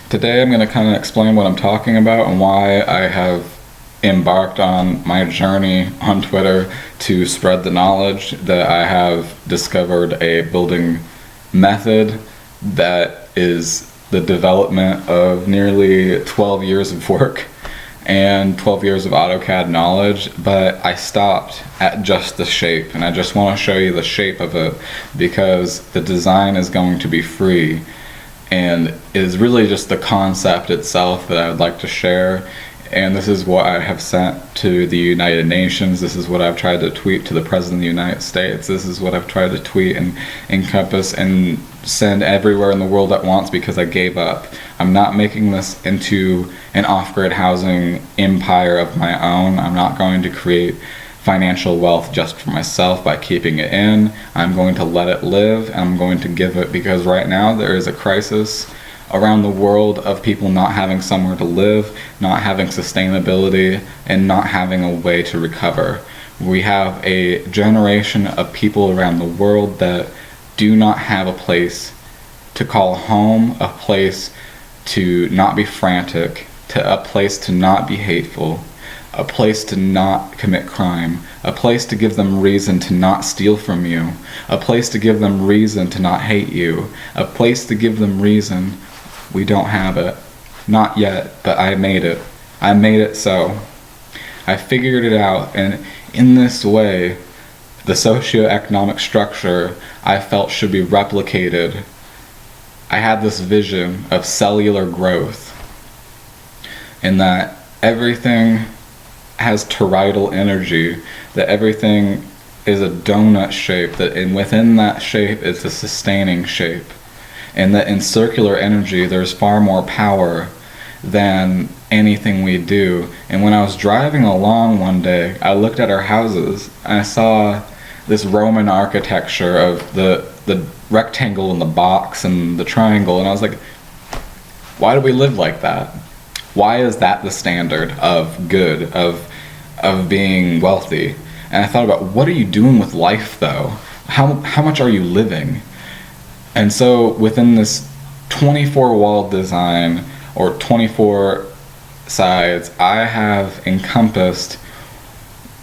Today I'm going to kind of explain what I'm talking about and why I have embarked on my journey on Twitter to spread the knowledge that I have discovered a building method that is the development of nearly 12 years of work and 12 years of AutoCAD knowledge, but I stopped at just the shape, and I just want to show you the shape of it because the design is going to be free, and it is really just the concept itself that I would like to share. And this is what I have sent to the United Nations. This is what I've tried to tweet to the President of the United States. This is what I've tried to tweet and encompass and send everywhere in the world at once because I gave up. I'm not making this into an off-grid housing empire of my own. I'm not going to create financial wealth just for myself by keeping it in. I'm going to let it live, and I'm going to give it, because right now there is a crisis around the world of people not having somewhere to live, not having sustainability, and not having a way to recover. We have a generation of people around the world that do not have a place to call home, a place to not be frantic, to a place to not be hateful, a place to not commit crime, a place to give them reason to not steal from you, a place to give them reason to not hate you, a place to give them reason. We don't have it. Not yet, but I made it. I made it so. I figured it out, and in this way, the socioeconomic structure I felt should be replicated. I had this vision of cellular growth, in that everything has toroidal energy, that everything is a donut shape, and within that shape is a sustaining shape. And that in circular energy there's far more power than anything we do. And when I was driving along one day, I looked at our houses and I saw this Roman architecture of the rectangle and the box and the triangle, and I was like, why do we live like that? Why is that the standard of good, of being wealthy? And I thought about, what are you doing with life though? How much are you living? And so within this 24 wall design, or 24 sides, I have encompassed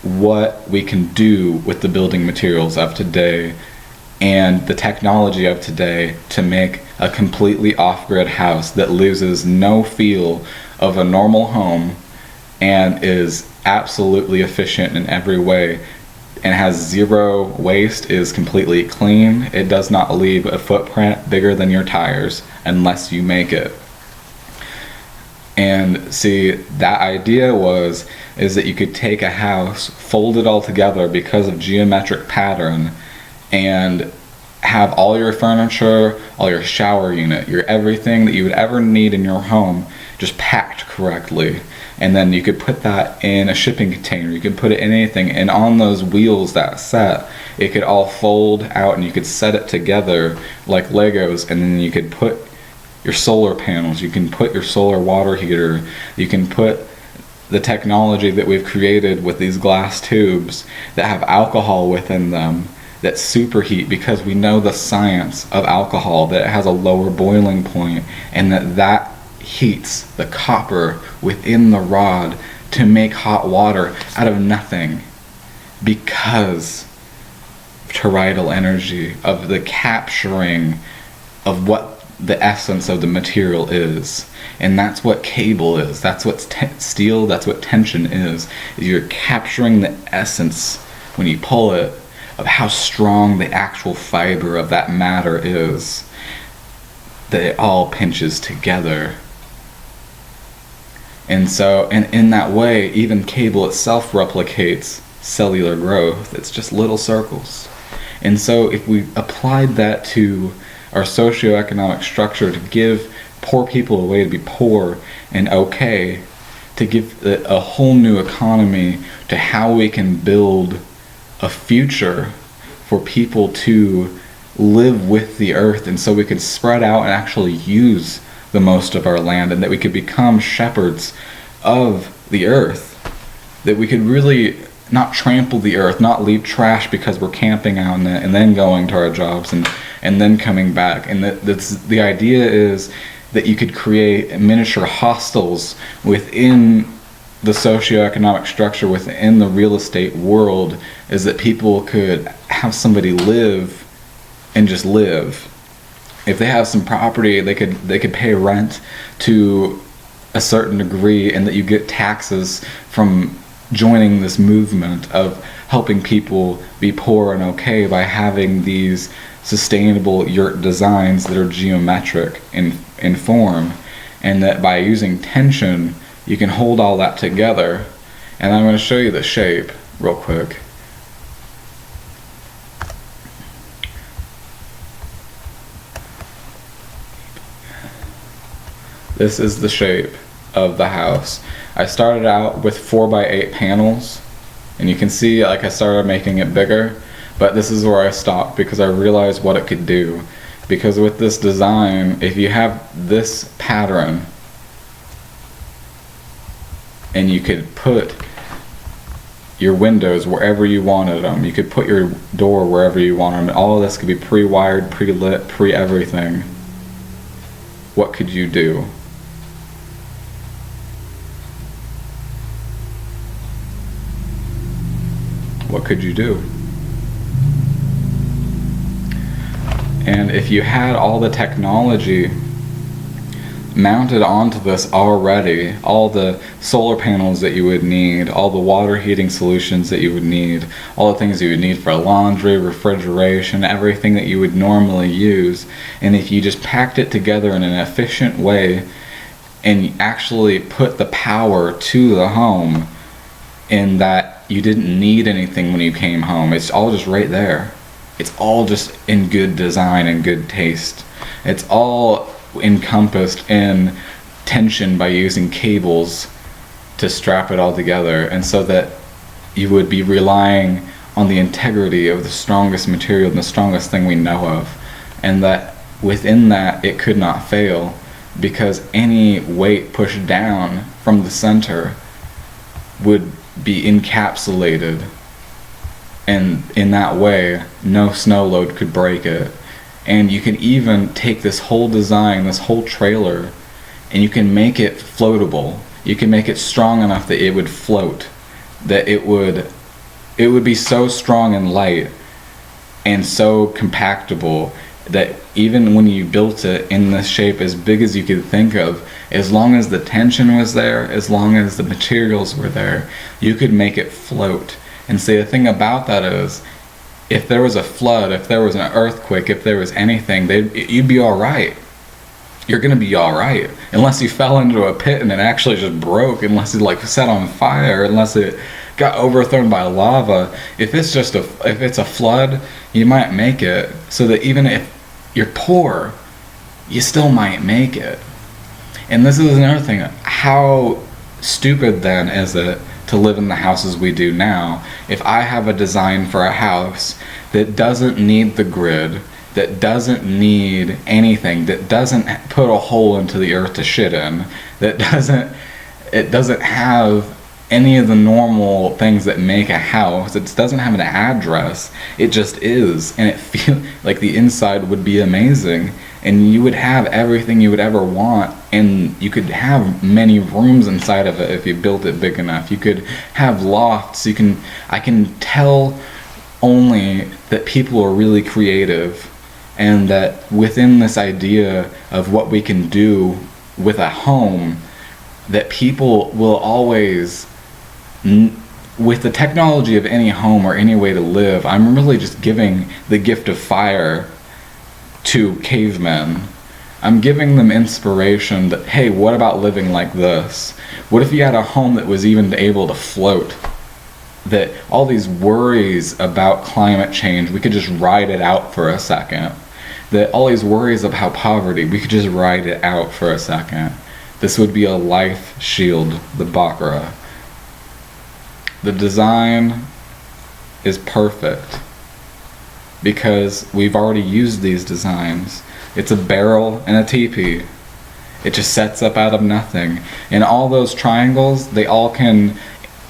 what we can do with the building materials of today and the technology of today to make a completely off-grid house that loses no feel of a normal home and is absolutely efficient in every way, and has zero waste, is completely clean. It does not leave a footprint bigger than your tires unless you make it. And see, that idea is that you could take a house, fold it all together because of geometric pattern, and have all your furniture, all your shower unit, your everything that you would ever need in your home just packed correctly. And then you could put that in a shipping container, you could put it in anything, and on those wheels that set, it could all fold out and you could set it together like Legos, and then you could put your solar panels, you can put your solar water heater, you can put the technology that we've created with these glass tubes that have alcohol within them that superheat, because we know the science of alcohol, that it has a lower boiling point, and that heats the copper within the rod to make hot water out of nothing, because toroidal energy of the capturing of what the essence of the material is. And that's what cable is, that's what steel, that's what tension is you're capturing the essence when you pull it of how strong the actual fiber of that matter is, that it all pinches together. And so, and in that way, even cable itself replicates cellular growth. It's just little circles. And so if we applied that to our socioeconomic structure to give poor people a way to be poor and okay, to give a whole new economy to how we can build a future for people to live with the earth, and so we could spread out and actually use the most of our land, and that we could become shepherds of the earth, that we could really not trample the earth, not leave trash because we're camping out in it and then going to our jobs and and then coming back. And the idea is that you could create miniature hostels within the socioeconomic structure, within the real estate world, is that people could have somebody live and just live. If they have some property, they could pay rent to a certain degree, and that you get taxes from joining this movement of helping people be poor and okay by having these sustainable yurt designs that are geometric in form, and that by using tension you can hold all that together. And I'm going to show you the shape real quick. This is the shape of the house. I started out with 4x8 panels, and you can see like I started making it bigger, but this is where I stopped because I realized what it could do. Because with this design, if you have this pattern, and you could put your windows wherever you wanted them, you could put your door wherever you wanted them, all of this could be pre-wired, pre-lit, pre-everything. What could you do? What could you do? And if you had all the technology mounted onto this already, all the solar panels that you would need, all the water heating solutions that you would need, all the things you would need for laundry, refrigeration, everything that you would normally use, and if you just packed it together in an efficient way and actually put the power to the home, in that you didn't need anything when you came home, it's all just right there. It's all just in good design and good taste. It's all encompassed in tension by using cables to strap it all together, and so that you would be relying on the integrity of the strongest material and the strongest thing we know of, and that within that it could not fail, because any weight pushed down from the center would be encapsulated, and in that way no snow load could break it. And you can even take this whole design, this whole trailer, and you can make it floatable. You can make it strong enough that it would float, that it would be so strong and light and so compactable that even when you built it in this shape as big as you could think of, as long as the tension was there, as long as the materials were there, you could make it float. And see, the thing about that is, if there was a flood, if there was an earthquake, if there was anything, you'd be all right. You're gonna be all right, unless you fell into a pit and it actually just broke, unless it like set on fire, unless it got overthrown by lava. If it's a flood, you might make it, so that even if you're poor, you still might make it. And this is another thing. How stupid then is it to live in the houses we do now? If I have a design for a house that doesn't need the grid, that doesn't need anything, that doesn't put a hole into the earth to shit in, that doesn't have any of the normal things that make a house, it doesn't have an address, it just is, and it feels like the inside would be amazing, and you would have everything you would ever want, and you could have many rooms inside of it if you built it big enough. You could have lofts. I can tell only that people are really creative, and that within this idea of what we can do with a home, that people will always, with the technology of any home or any way to live, I'm really just giving the gift of fire to cavemen. I'm giving them inspiration that, hey, what about living like this? What if you had a home that was even able to float? That all these worries about climate change, we could just ride it out for a second. That all these worries about poverty, we could just ride it out for a second. This would be a life shield, the Baccara. The design is perfect because we've already used these designs. It's a barrel and a teepee. It just sets up out of nothing. And all those triangles, they all can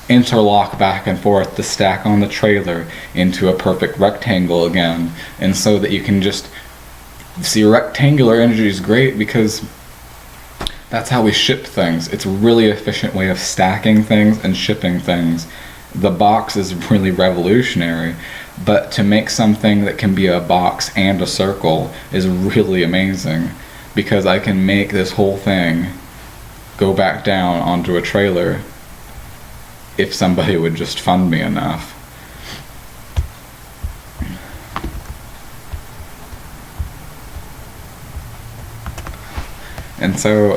interlock back and forth to stack on the trailer into a perfect rectangle again. And so that you can just See, rectangular energy is great because that's how we ship things. It's a really efficient way of stacking things and shipping things. The box is really revolutionary, but to make something that can be a box and a circle is really amazing, because I can make this whole thing go back down onto a trailer if somebody would just fund me enough. And so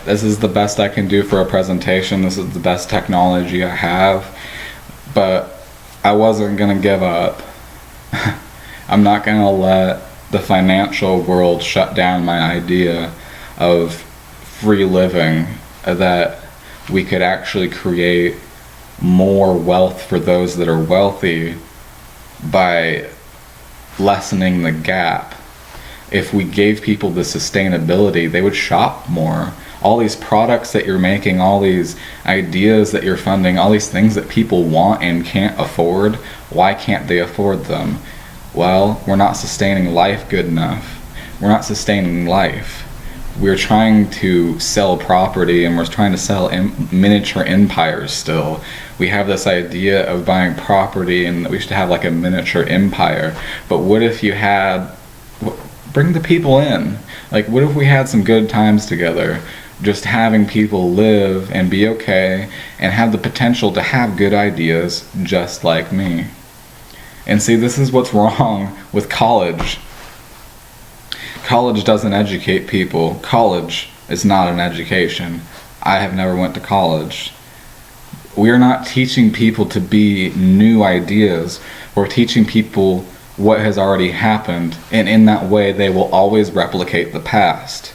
this is the best I can do for a presentation. This is the best technology I have, but I wasn't gonna give up. I'm not gonna let the financial world shut down my idea of free living, that we could actually create more wealth for those that are wealthy by lessening the gap. If we gave people the sustainability, they would shop more. All these products that you're making, all these ideas that you're funding, all these things that people want and can't afford, why can't they afford them? Well, we're not sustaining life good enough. We're not sustaining life. We're trying to sell property, and we're trying to sell miniature empires still. We have this idea of buying property and that we should have like a miniature empire. But what if you had, bring the people in. Like, what if we had some good times together? Just having people live and be okay and have the potential to have good ideas just like me. And see, this is what's wrong with college. College doesn't educate people. College is not an education. I have never went to college. We're not teaching people to be new ideas. We're teaching people what has already happened, and in that way they will always replicate the past.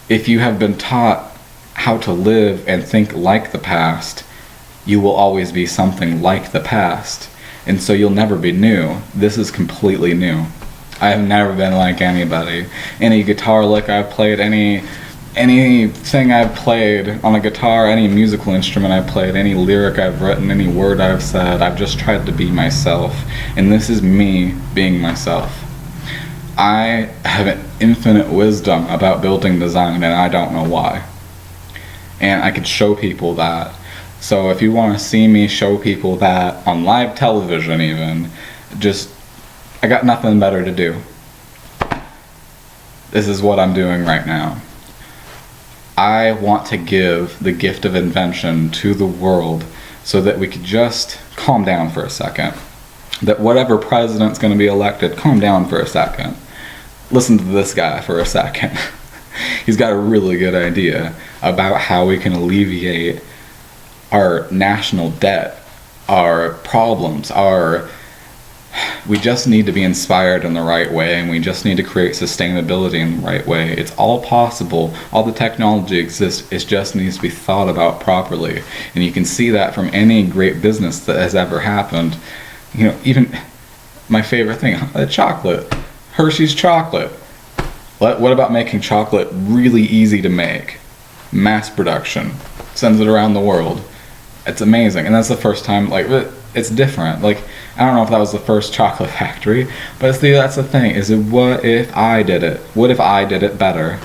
If you have been taught how to live and think like the past, you will always be something like the past, and so you'll never be new. This is completely new. I have never been like anybody. Any guitar lick I've played, anything I've played on a guitar, any musical instrument I've played, any lyric I've written, any word I've said, I've just tried to be myself. And this is me being myself. I have an infinite wisdom about building design, and I don't know why. And I could show people that. So if you want to see me show people that on live television even, I got nothing better to do. This is what I'm doing right now. I want to give the gift of invention to the world so that we could just calm down for a second. That whatever president's going to be elected, calm down for a second. Listen to this guy for a second. He's got a really good idea about how we can alleviate our national debt, our problems, we just need to be inspired in the right way, and we just need to create sustainability in the right way. It's all possible. All the technology exists. It just needs to be thought about properly. And you can see that from any great business that has ever happened. You know, even my favorite thing, chocolate. Hershey's chocolate. What about making chocolate really easy to make? Mass production. Sends it around the world. It's amazing. And that's the first time, it's different. I don't know if that was the first chocolate factory, but that's the thing, is what if I did it? What if I did it better?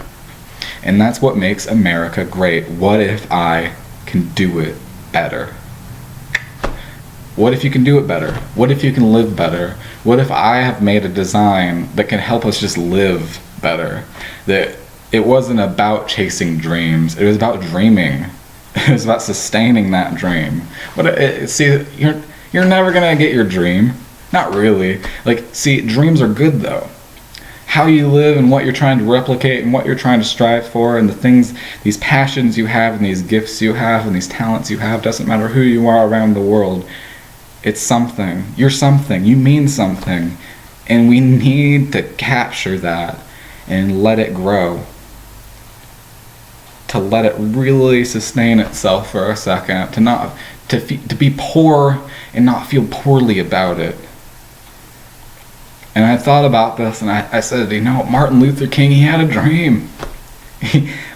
And that's what makes America great. What if I can do it better? What if you can do it better? What if you can live better? What if I have made a design that can help us just live better? That it wasn't about chasing dreams, it was about dreaming. It was about sustaining that dream. But you're never gonna get your dream. Not really. Dreams are good though. How you live and what you're trying to replicate and what you're trying to strive for, and the things, these passions you have and these gifts you have and these talents you have, doesn't matter who you are around the world. It's something. You're something. You mean something. And we need to capture that and let it grow. To let it really sustain itself for a second. To be poor and not feel poorly about it. And I thought about this, and I said, Martin Luther King, he had a dream.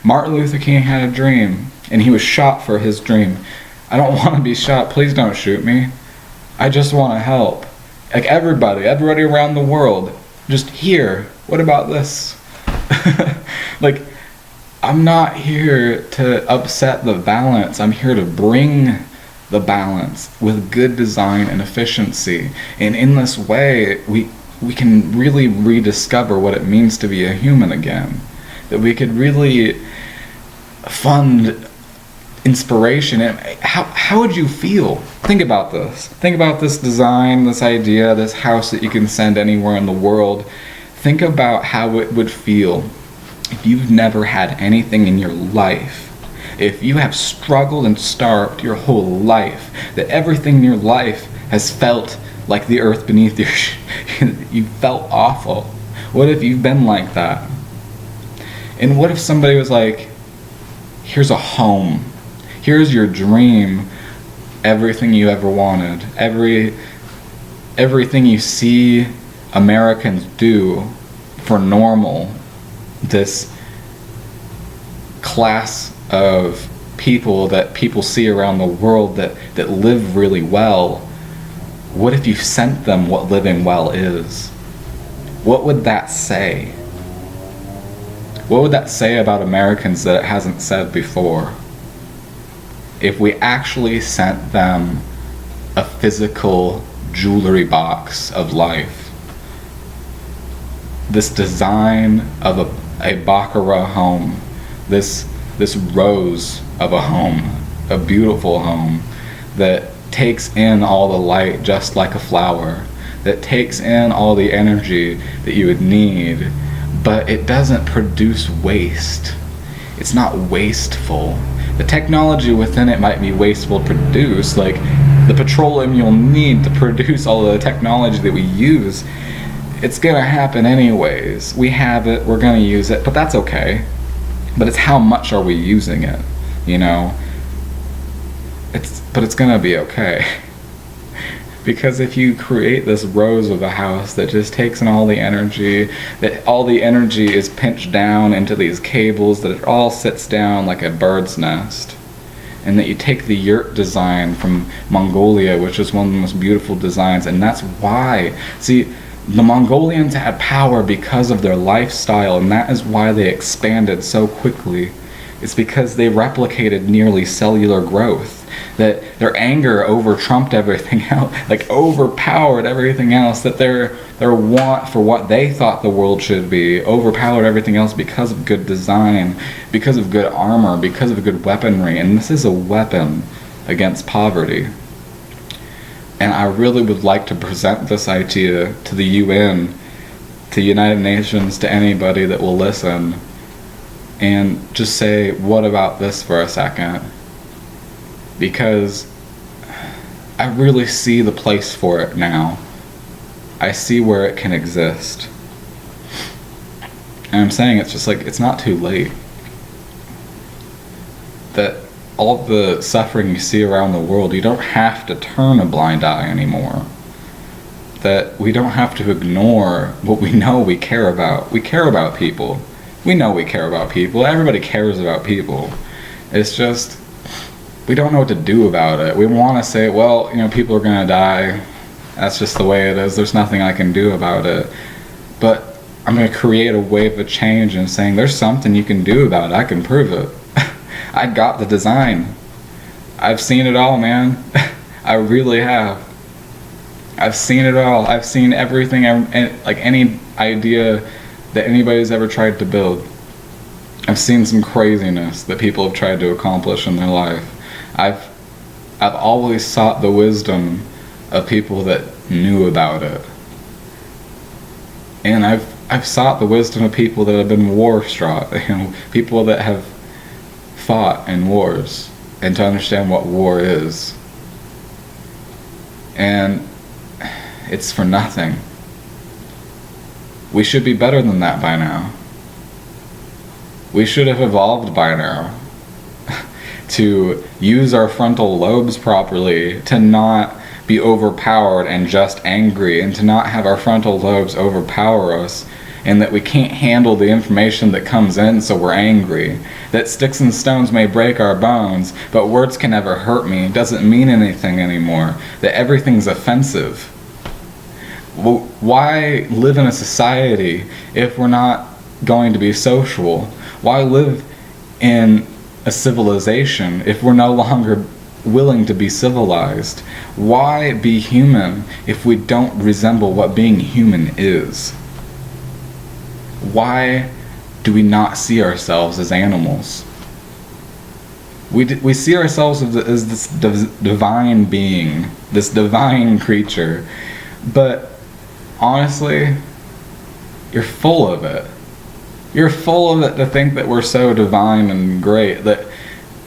Martin Luther King had a dream, and he was shot for his dream. I don't want to be shot. Please don't shoot me. I just want to help. Everybody around the world, just here. What about this? Like, I'm not here to upset the balance. I'm here to bring the balance with good design and efficiency. And in this way, we can really rediscover what it means to be a human again. That we could really fund inspiration. And how would you feel? Think about this. Think about this design, this idea, this house that you can send anywhere in the world. Think about how it would feel if you've never had anything in your life. If you have struggled and starved your whole life, that everything in your life has felt like the earth beneath your you felt awful. What if you've been like that? And what if somebody was like, here's a home. Here's your dream. Everything you ever wanted. Everything you see Americans do for normal. This class of people that people see around the world that live really well. What if you sent them what living well is? What would that say? What would that say about Americans that it hasn't said before? If we actually sent them a physical jewelry box of life. This design of a Baccara home. This rose of a home. A beautiful home that takes in all the light just like a flower. That takes in all the energy that you would need. But it doesn't produce waste. It's not wasteful. The technology within it might be wasteful to produce, like the petroleum you'll need to produce all of the technology that we use. It's gonna happen anyways. We have it, we're gonna use it, but that's okay. But it's how much are we using it, you know? But it's gonna be okay. Because if you create this rose of a house that just takes in all the energy, that all the energy is pinched down into these cables, that it all sits down like a bird's nest, and that you take the yurt design from Mongolia, which is one of the most beautiful designs, and that's why, see, the Mongolians had power because of their lifestyle, and that is why they expanded so quickly. It's because they replicated nearly cellular growth. That their anger over-trumped everything else, like overpowered everything else, that their want for what they thought the world should be overpowered everything else because of good design, because of good armor, because of good weaponry. And this is a weapon against poverty. And I really would like to present this idea to the UN, to United Nations, to anybody that will listen, and just say, what about this for a second? Because I really see the place for it now. I see where it can exist. And I'm saying it's just like, it's not too late. That all the suffering you see around the world, you don't have to turn a blind eye anymore. That we don't have to ignore what we know we care about. We care about people. We know we care about people. Everybody cares about people. It's just, we don't know what to do about it. We want to say, well, you know, people are going to die. That's just the way it is. There's nothing I can do about it. But I'm going to create a wave of change and saying, there's something you can do about it. I can prove it. I got the design. I've seen it all, man. I really have. I've seen it all. I've seen everything, like any idea that anybody's ever tried to build. I've seen some craziness that people have tried to accomplish in their life. I've always sought the wisdom of people that knew about it. And I've sought the wisdom of people that have been war-struck, you know, people that have fought in wars, and to understand what war is. And it's for nothing. We should be better than that by now. We should have evolved by now to use our frontal lobes properly, to not be overpowered and just angry, and to not have our frontal lobes overpower us, and that we can't handle the information that comes in, so we're angry. That sticks and stones may break our bones, but words can never hurt me. It doesn't mean anything anymore. That everything's offensive. Why live in a society if we're not going to be social? Why live in a civilization if we're no longer willing to be civilized? Why be human if we don't resemble what being human is? Why do we not see ourselves as animals? We see ourselves as this divine being, this divine creature, but honestly, you're full of it. You're full of it to think that we're so divine and great,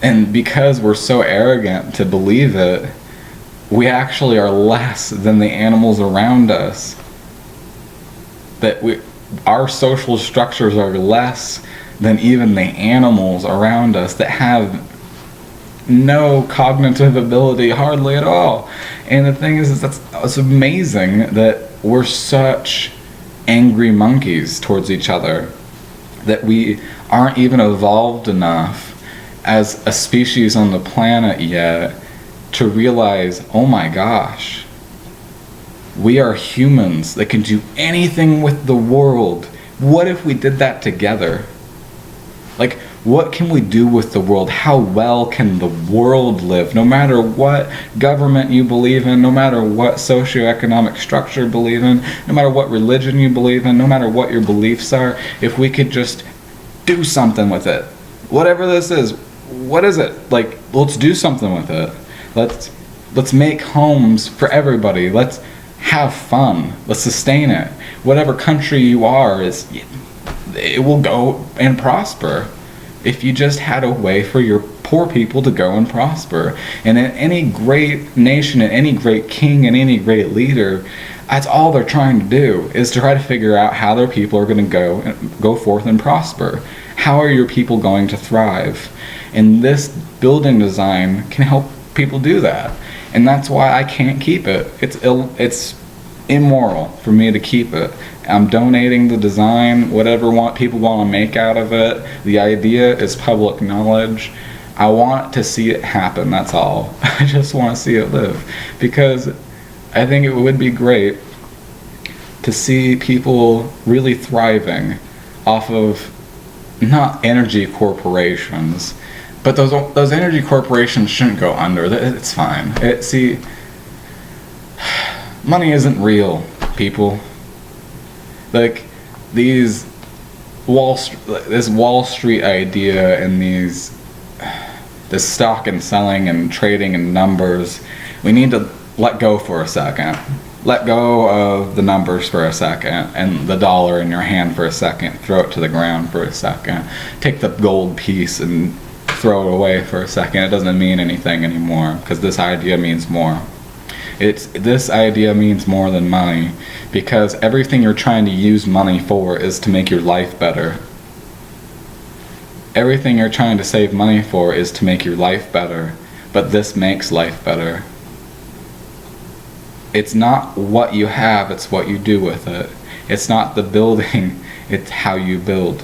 and because we're so arrogant to believe it, we actually are less than the animals around us. Our social structures are less than even the animals around us that have no cognitive ability hardly at all. And the thing is it's amazing that we're such angry monkeys towards each other, that we aren't even evolved enough as a species on the planet yet to realize, oh my gosh, we are humans that can do anything with the world. What if we did that together? Like, what can we do with the world? How well can the world live? No matter what government you believe in, no matter what socioeconomic structure you believe in, no matter what religion you believe in, no matter what your beliefs are, if we could just do something with it. Whatever this is, what is it? Like, let's do something with it. Let's make homes for everybody. Let's have fun. Let's sustain it. Whatever country you are, it will go and prosper if you just had a way for your poor people to go and prosper. And in any great nation, and any great king, and any great leader, that's all they're trying to do, is to try to figure out how their people are going to go forth and prosper. How are your people going to thrive? And this building design can help people do that. And that's why I can't keep it. It's immoral for me to keep it. I'm donating the design, whatever people want to make out of it. The idea is public knowledge. I want to see it happen, that's all. I just want to see it live. Because I think it would be great to see people really thriving off of not energy corporations, but those energy corporations shouldn't go under. It's fine. Money isn't real, people. Like, this Wall Street idea and this stock and selling and trading and numbers, we need to let go for a second. Let go of the numbers for a second, and the dollar in your hand for a second. Throw it to the ground for a second. Take the gold piece and throw it away for a second. It doesn't mean anything anymore, because this idea means more. This idea means more than money, because everything you're trying to use money for is to make your life better. Everything you're trying to save money for is to make your life better, but this makes life better. It's not what you have, it's what you do with it. It's not the building, it's how you build.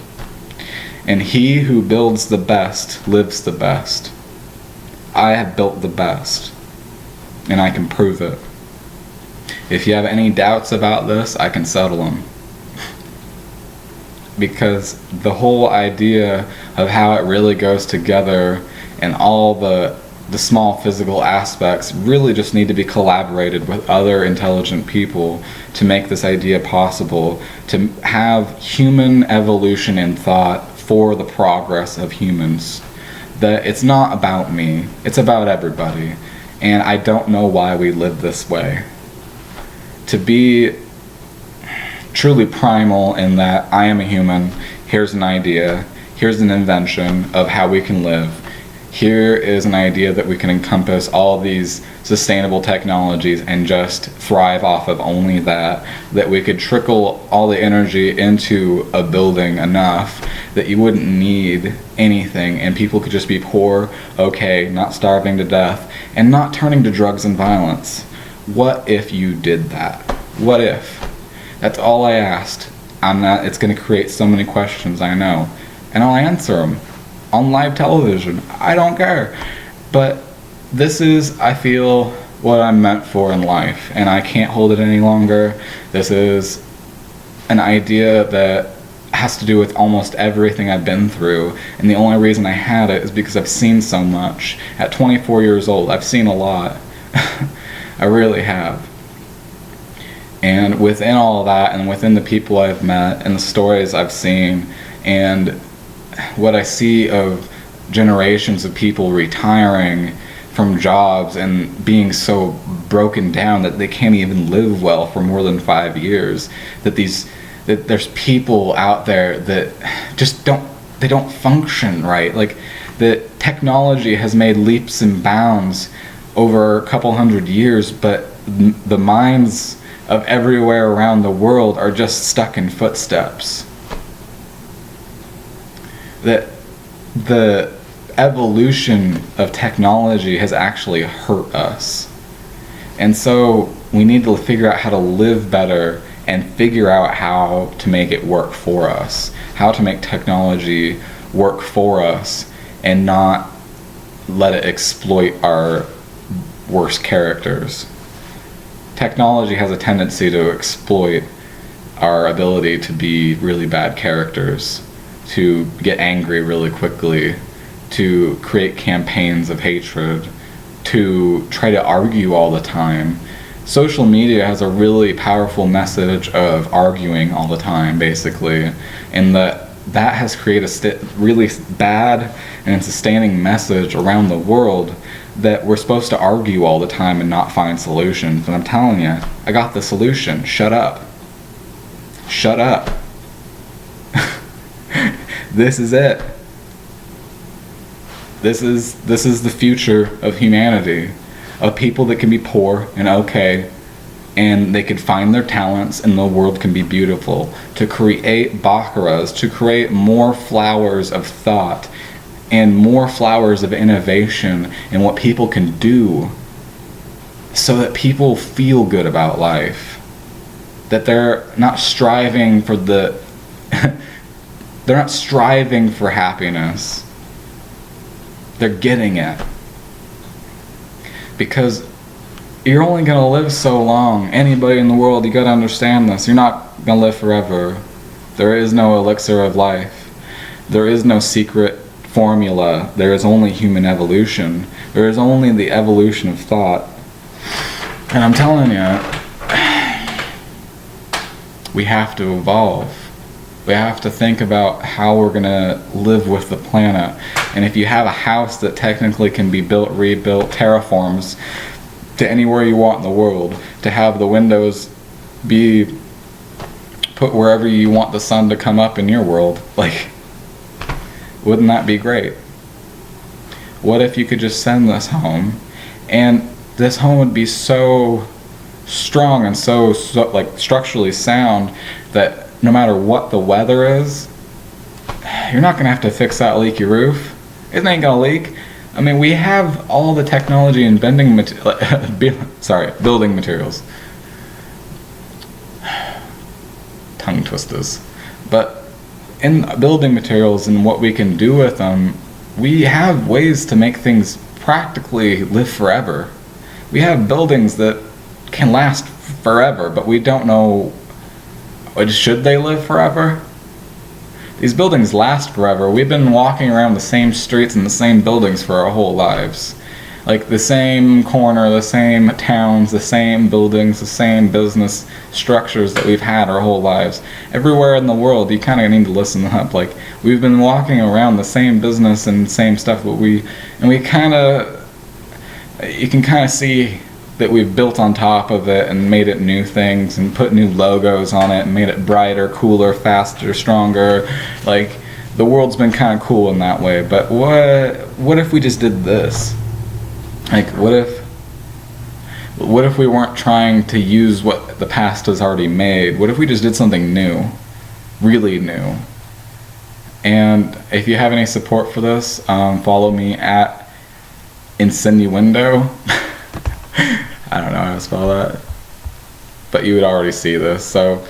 And he who builds the best lives the best. I have built the best, and I can prove it. If you have any doubts about this, I can settle them. Because the whole idea of how it really goes together and all the small physical aspects really just need to be collaborated with other intelligent people to make this idea possible, to have human evolution in thought for the progress of humans. That it's not about me, it's about everybody. And I don't know why we live this way. To be truly primal in that I am a human, here's an idea, here's an invention of how we can live. Here is an idea that we can encompass all these sustainable technologies and just thrive off of only that we could trickle all the energy into a building enough that you wouldn't need anything, and people could just be poor, okay, not starving to death, and not turning to drugs and violence. What if you did that? What if? That's all I asked. It's going to create so many questions, I know, and I'll answer them on live television. I don't care. But this is, I feel, what I'm meant for in life, and I can't hold it any longer. This is an idea that has to do with almost everything I've been through, and the only reason I had it is because I've seen so much. At 24 years old, I've seen a lot. I really have. And within all of that, and within the people I've met, and the stories I've seen, and what I see of generations of people retiring from jobs and being so broken down that they can't even live well for more than 5 years, that there's people out there that just don't function right. Like, the technology has made leaps and bounds over a couple hundred years, but the minds of everywhere around the world are just stuck in footsteps. That the evolution of technology has actually hurt us. And so we need to figure out how to live better and figure out how to make it work for us, how to make technology work for us and not let it exploit our worst characters. Technology has a tendency to exploit our ability to be really bad characters, to get angry really quickly, to create campaigns of hatred, to try to argue all the time. Social media has a really powerful message of arguing all the time, basically, and that has created a really bad and sustaining message around the world that we're supposed to argue all the time and not find solutions. And I'm telling you, I got the solution. Shut up. Shut up. This is it. This is the future of humanity, of people that can be poor and okay, and they can find their talents and the world can be beautiful. To create Baccaras, to create more flowers of thought and more flowers of innovation and what people can do so that people feel good about life. That they're not striving for they're not striving for happiness. They're getting it. Because you're only going to live so long. Anybody in the world, you got to understand this. You're not going to live forever. There is no elixir of life. There is no secret formula. There is only human evolution. There is only the evolution of thought. And I'm telling you, we have to evolve. We have to think about how we're going to live with the planet. And if you have a house that technically can be built, rebuilt, terraforms to anywhere you want in the world, to have the windows be put wherever you want the sun to come up in your world, like, wouldn't that be great? What if you could just send this home, and this home would be so strong and so like structurally sound that no matter what the weather is, you're not going to have to fix that leaky roof. It ain't going to leak. I mean, we have all the technology and building materials. Tongue twisters. But in building materials and what we can do with them, we have ways to make things practically live forever. We have buildings that can last forever, but we don't know, should they live forever? These buildings last forever. We've been walking around the same streets and the same buildings for our whole lives. Like the same corner, the same towns, the same buildings, the same business structures that we've had our whole lives. Everywhere in the world, you kind of need to listen up. Like, we've been walking around the same business and same stuff, but you can kind of see that we've built on top of it and made it new things and put new logos on it and made it brighter, cooler, faster, stronger. Like, the world's been kind of cool in that way. But what if we just did this? Like, what if we weren't trying to use what the past has already made? What if we just did something new, really new? And if you have any support for this, follow me at insinuendo. I don't know how to spell that, but you would already see this. So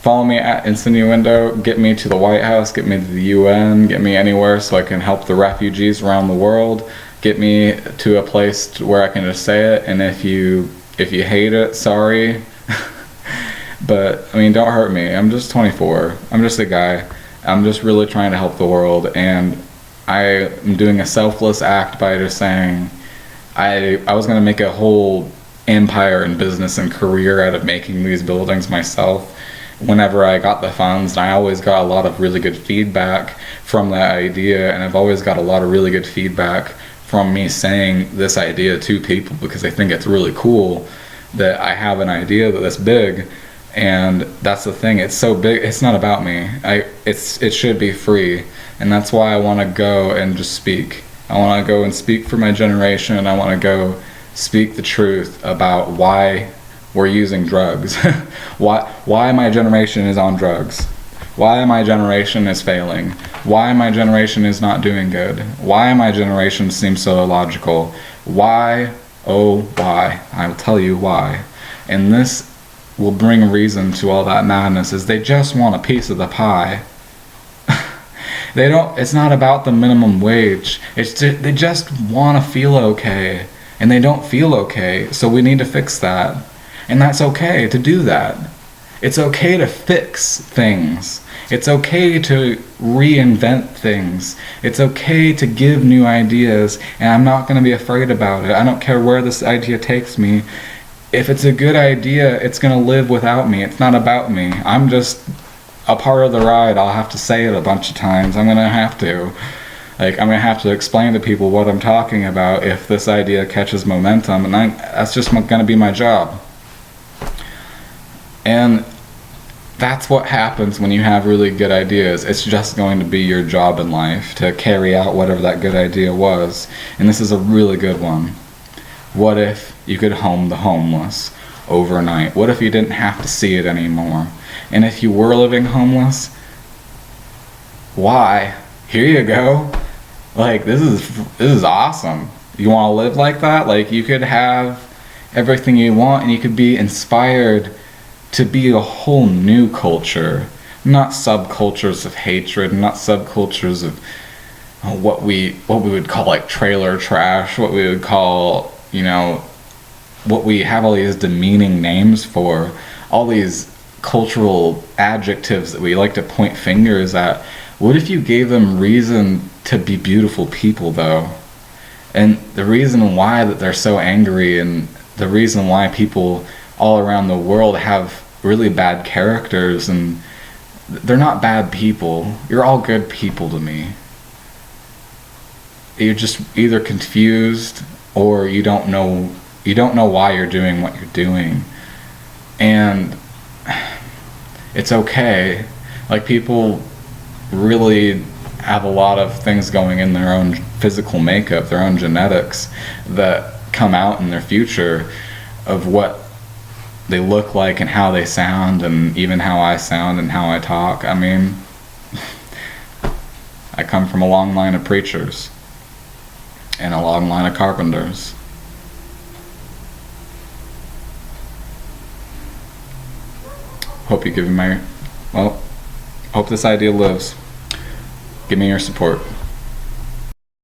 follow me at insinuendo, get me to the White House, get me to the UN, get me anywhere so I can help the refugees around the world, get me to a place where I can just say it. And if you hate it, sorry. But I mean, don't hurt me. I'm just 24. I'm just a guy. I'm just really trying to help the world, and I am doing a selfless act by just saying I was gonna make a whole empire and business and career out of making these buildings myself whenever I got the funds, and I always got a lot of really good feedback from that idea, and I've always got a lot of really good feedback from me saying this idea to people because they think it's really cool that I have an idea that's big. And that's the thing, it's so big, it's not about me. It should be free, and that's why I want to go and just speak. I want to go and speak for my generation, and I want to go speak the truth about why we're using drugs. why my generation is on drugs, why my generation is failing, why my generation is not doing good, why my generation seems so illogical, why, oh why, I will tell you why. And this will bring reason to all that madness, is they just want a piece of the pie. It's not about the minimum wage, they just want to feel okay, and they don't feel okay, so we need to fix that. And that's okay to do that. It's okay to fix things. It's okay to reinvent things. It's okay to give new ideas, and I'm not going to be afraid about it. I don't care where this idea takes me. If it's a good idea, it's going to live without me. It's not about me. I'm just a part of the ride. I'll have to say it a bunch of times. I'm going to have to. I'm going to have to explain to people what I'm talking about if this idea catches momentum, and that's just going to be my job. And that's what happens when you have really good ideas. It's just going to be your job in life to carry out whatever that good idea was. And this is a really good one. What if you could home the homeless overnight? What if you didn't have to see it anymore? And if you were living homeless, why? Here you go. This is awesome. You want to live like that? You could have everything you want, and you could be inspired to be a whole new culture, not subcultures of hatred, not subcultures of what we would call trailer trash, what we would call, what we have all these demeaning names for, all these cultural adjectives that we like to point fingers at. What if you gave them reason to be beautiful people, though? And the reason why that they're so angry, and the reason why people all around the world have really bad characters, and they're not bad people. You're all good people to me. You're just either confused, or you don't know why you're doing what you're doing. And it's okay. People really have a lot of things going in their own physical makeup, their own genetics, that come out in their future of what they look like and how they sound, and even how I sound and how I talk. I mean, I come from a long line of preachers and a long line of carpenters. Hope you give me hope this idea lives. Give me your support.